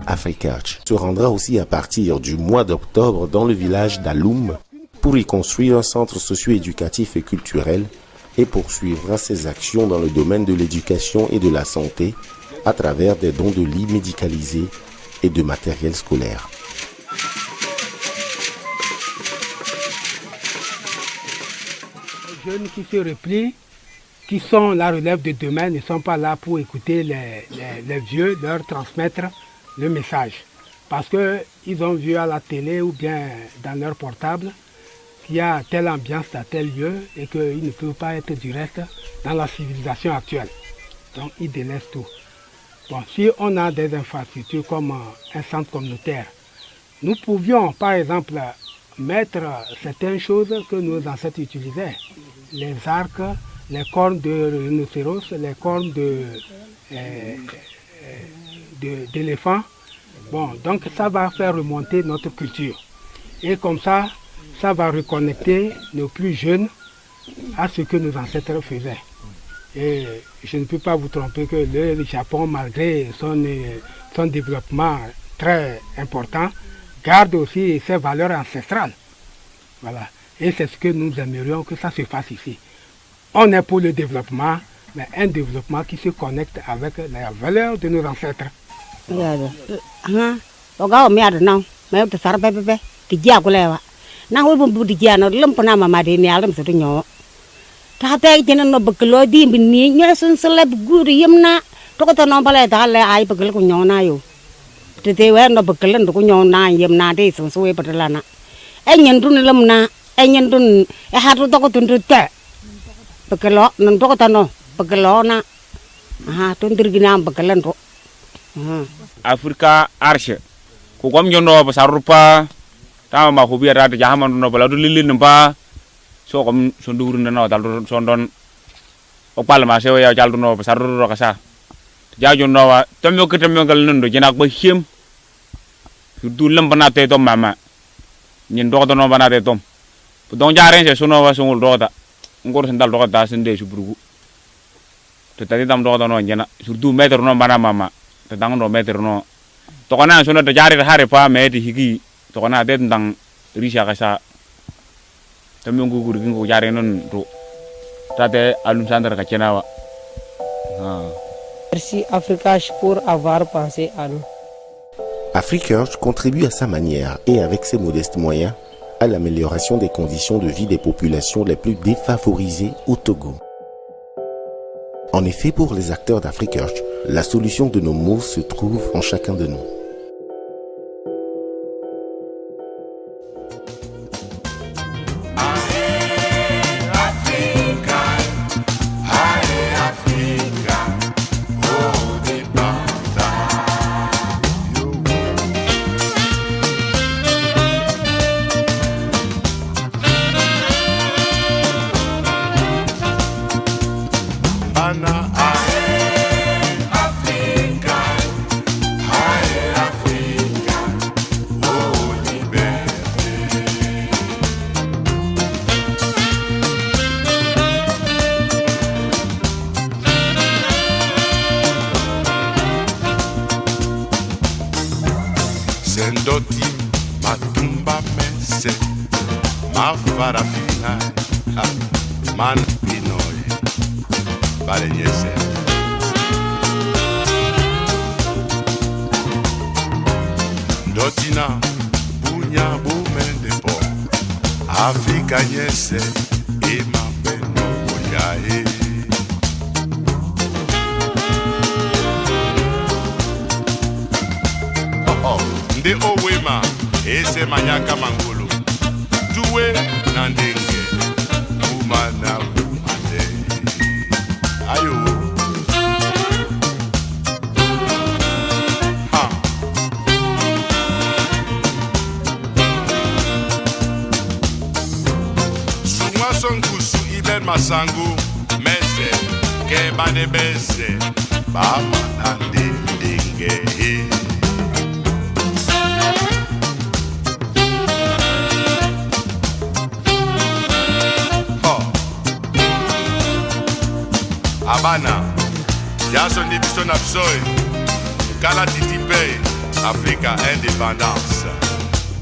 AfriCurch se rendra aussi à partir du mois d'octobre dans le village d'Aloum pour y construire un centre socio-éducatif et culturel et poursuivra ses actions dans le domaine de l'éducation et de la santé à travers des dons de lits médicalisés et de matériel scolaire. Les jeunes qui se replient, qui sont la relève de demain, ne sont pas là pour écouter les vieux, leur transmettre le message. Parce qu'ils ont vu à la télé ou bien dans leur portable qu'il y a telle ambiance dans tel lieu et qu'ils ne peuvent pas être du reste dans la civilisation actuelle. Donc ils délaissent tout. Bon, si on a des infrastructures comme un centre communautaire, nous pouvions par exemple mettre certaines choses que nos ancêtres utilisaient. Les arcs, les cornes de rhinocéros, les cornes d'éléphant. Bon, donc ça va faire remonter notre culture. Et comme ça va reconnecter nos plus jeunes à ce que nos ancêtres faisaient. Et je ne peux pas vous tromper que le Japon, malgré son développement très important, garde aussi ses valeurs ancestrales. Voilà. Et c'est ce que nous aimerions que ça se fasse ici. On est pour le développement, mais un développement qui se connecte avec les valeurs de nos ancêtres. Bekelo nendo tano bekelo na tondir gina bekelan ro Africa Arche ko gom nyono ba sarupa ta ma ko biya ta jahaman no bala lilin ba so kom so ndur na dal so don o palma se ya jaldu no ba saruro kasa jaajo no wa tamyo ko tamyo gal nando jinak ba hiem du lam bana te to mama nyin do no bana te tom don jaren se suno wa sungul do ta ngor sen dal do ta sen de subrugu to tadi dam do no nyana surtout metro no bana mama te dang no metro no to kana suno to jare hare pa me di higi to kana de dang risha kasa tamyo ngugur ngu jare non do tate alun sandar ka chenawa Merci Africache pour avoir pensé à nous. Africache contribue à sa manière et avec ses modestes moyens à l'amélioration des conditions de vie des populations les plus défavorisées au Togo. En effet, pour les acteurs d'Africache, la solution de nos maux se trouve en chacun de nous. Sendoti matumba mese mafarafina man pinoy balenyese dotina bunya bumende po Afrika nyese ima beno boyae Nde owema ese manyaka mangolo tuwe na ndenge umana umate ayo ha sumwa sonkusu iben masangu mese keba de bese bama na ndenge Abana, Jason Nibison Absoy, Kala Titipe, Africa Indépendance.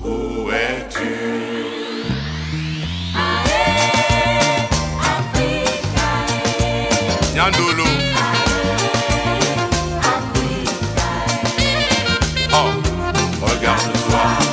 Où es-tu? Nyandolo. Oh, regarde-toi.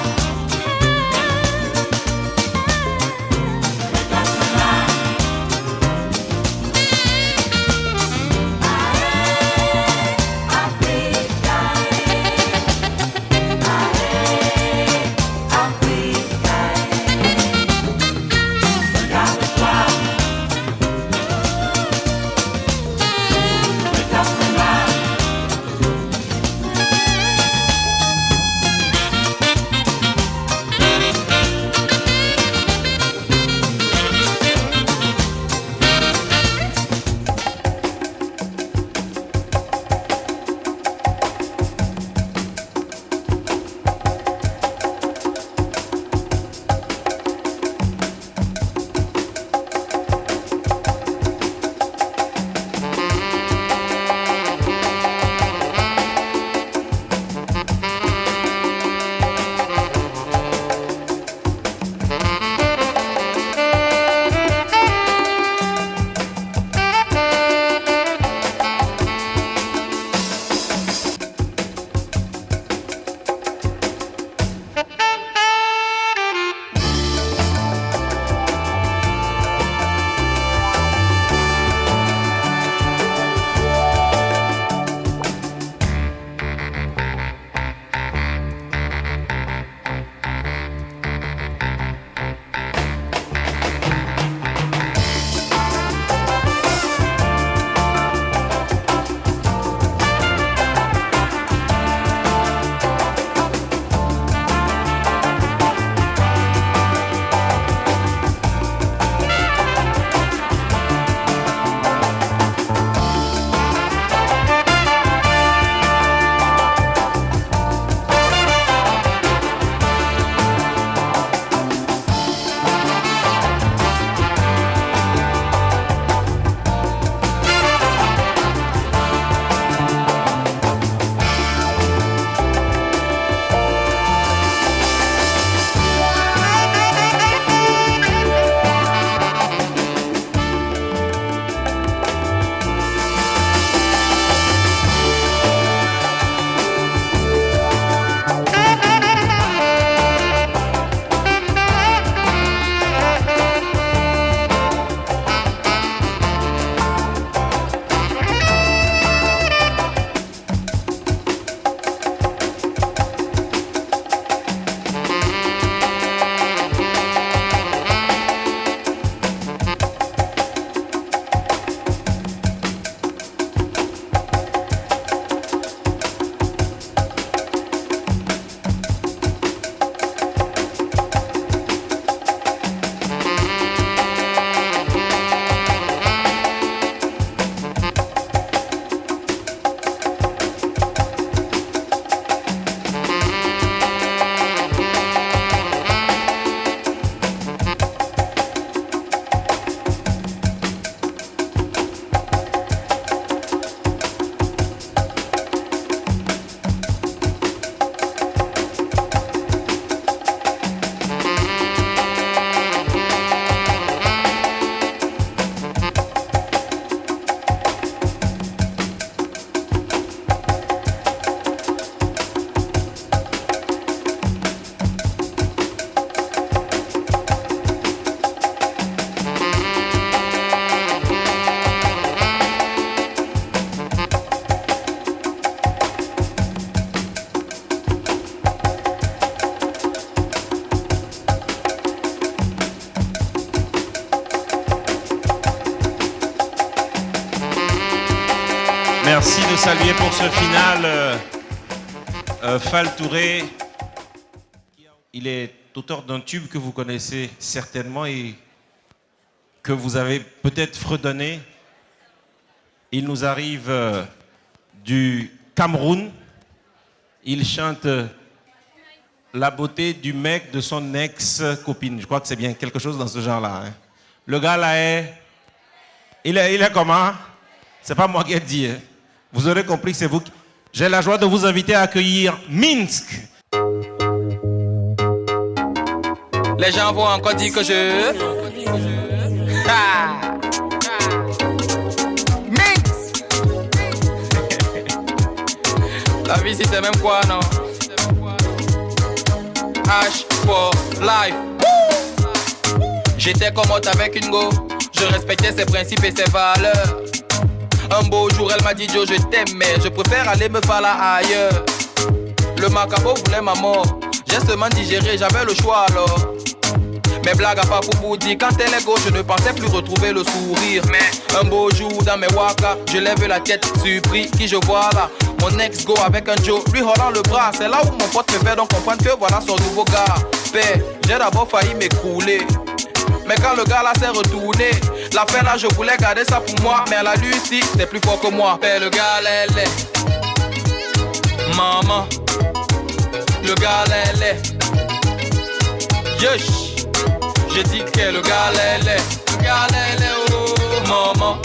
Merci de saluer pour ce final Fall Touré. Il est auteur d'un tube que vous connaissez certainement et que vous avez peut-être fredonné. Il nous arrive du Cameroun. Il chante la beauté du mec de son ex-copine. Je crois que c'est bien quelque chose dans ce genre-là. Hein. Le gars là il est comment? C'est pas moi qui ai dit. Hein. Vous aurez compris que c'est vous. J'ai la joie de vous inviter à accueillir Minsk. Les gens vont encore dire que je... Minsk. La vie c'est même quoi, non? H for life. J'étais commode avec une go. Je respectais ses principes et ses valeurs. Un beau jour elle m'a dit Joe je t'aime mais je préfère aller me faire là ailleurs. Le macabre voulait ma mort. J'ai seulement digéré, j'avais le choix alors. Mes blagues à pas pour vous dire, quand elle est gauche, je ne pensais plus retrouver le sourire. Mais un beau jour dans mes waka, je lève la tête, surpris, qui je vois là. Mon ex-go avec un Joe, lui holdant le bras. C'est là où mon pote me fait donc comprendre que voilà son nouveau gars. Père, j'ai d'abord failli m'écrouler. Mais quand le gars là s'est retourné, l'affaire là je voulais garder ça pour moi. Mais elle a lu ici, c'est plus fort que moi. Père, le gars là elle est maman. Le gars là elle est Yesh. J'ai dit que le gars l'est, le gars l'est, oh maman.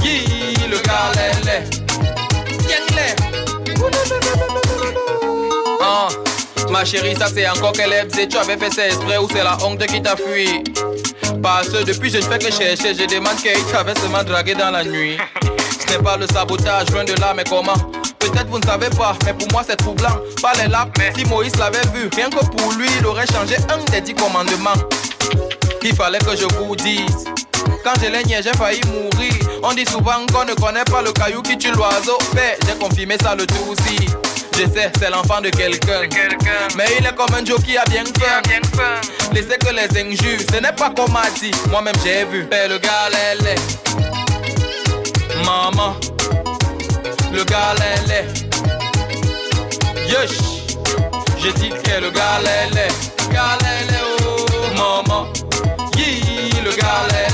Yeah, le gars l'est, ma chérie, ça c'est encore qu'elle aime. Tu avais fait ça exprès ou c'est la honte qui t'a fui? Parce que depuis je ne fais que chercher, je demande qu'il t'avait seulement dragué dans la nuit. Ce n'est pas le sabotage, loin de là, mais comment? Peut-être vous ne savez pas, mais pour moi c'est troublant. Pas les là, si Moïse l'avait vu, rien que pour lui, il aurait changé un des 10 commandements. Il fallait que je vous dise. Quand je l'ai nié, j'ai failli mourir. On dit souvent qu'on ne connaît pas le caillou qui tue l'oiseau. Mais j'ai confirmé ça le tout aussi. Je sais, c'est l'enfant de quelqu'un. Mais il est comme un Joe qui a bien faim. Laissez que les injures, ce n'est pas comme a dit. Moi-même j'ai vu. Et le gars l'est. Maman. Le gars l'est. Yesh. J'ai dit que le gars l'est. Le gars l'est, oh maman. Yeah, le gars l'est.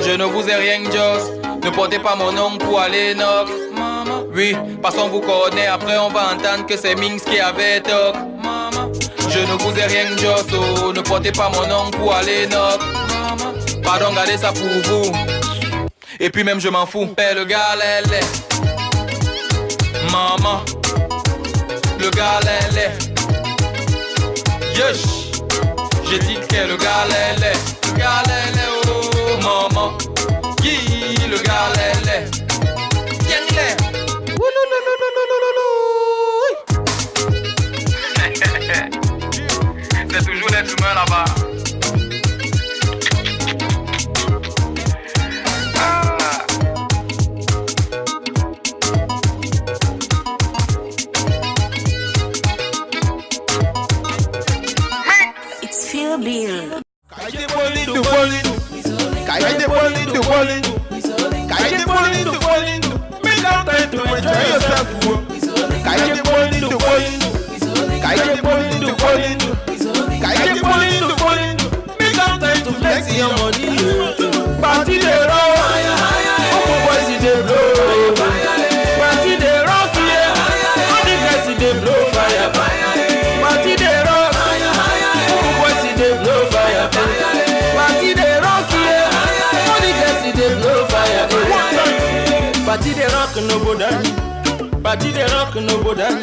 Je ne vous ai rien Joss. Ne portez pas mon nom pour aller knock. Maman. Oui, parce qu'on vous connaît. Après on va entendre que c'est Minx qui avait toc. Maman. Je ne vous ai rien Joss. Oh, ne portez pas mon nom pour aller knock. Maman. Pardon, gardez ça pour vous. Et puis même je m'en fous. Et le gars l'est. Maman. Le gars l'est. Yesh. J'ai dit que le gars l'est. Le gars l'est, oh maman. Yeah, le gars l'est. C'est toujours l'être humain là-bas. It's Phil Bill. Party de rock, on boys in the blow. Party de rock, on the guys in the blow fire. Party de rock, on boys in the blow fire. Party de rock, on the guys in the blow fire. Party de rock no go down. Party de rock no go down.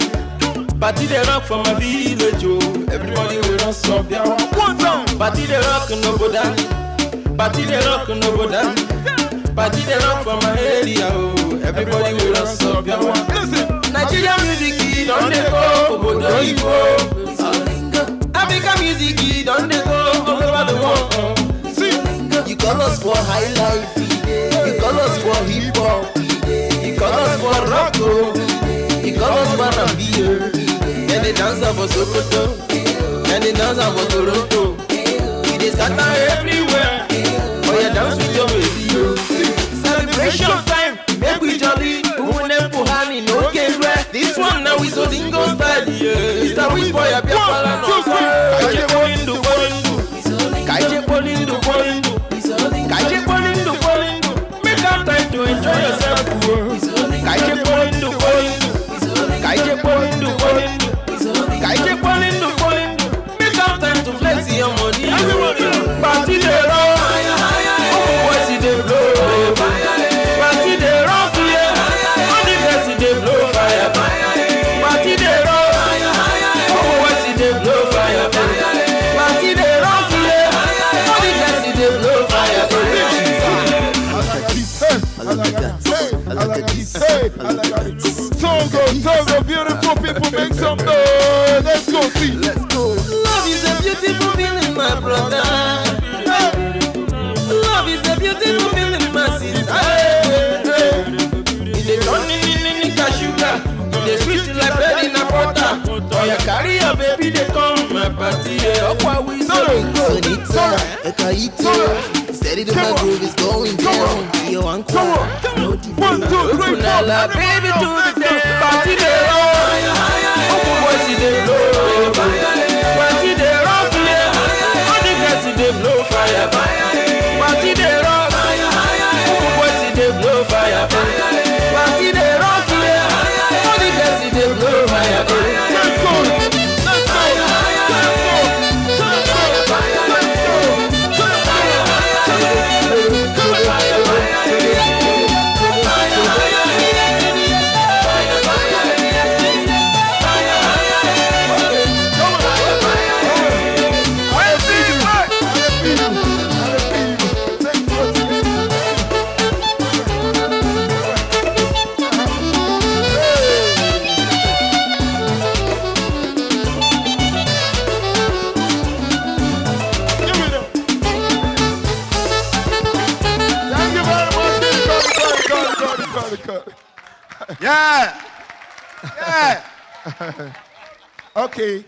Party de rock from my village, oh. Everybody will run some bien. Party de rock no go down. Party the rock no go down. Party the rock from my area, oh. Everybody will dance up your one. Nigeria music, don't they go? Obodo Igbo. Africa music, don't they go? All over the world. You call us for high life, you call us for hip hop, you call us for rock, you call us for R&B. And they dance for Sokoto, and they dance for Toronto. We dey scatter everywhere. Oh yeah, dance Hey, Togo, beautiful people, make some noise. Let's go, see. Let's go. Love is a beautiful feeling, my brother. Love is a beautiful feeling, my sister. If they turn in sugar, they sweet like bread in a butter. Oh, you carry your baby, they come my party. Oh, what we Sonita, Ekaito. Steady the my groove is going down. Yo, uncle. 1, 2, 3, 4. Baby, to the day. Party day. Oh, boys, they blow. Party day. Rock, yeah. All the guys, they blow fire. Party day. Rock. Oh, boys, they blow fire. Party day. Rock, yeah. All the guys, they blow fire. Let's go. Yeah. Yeah. Okay.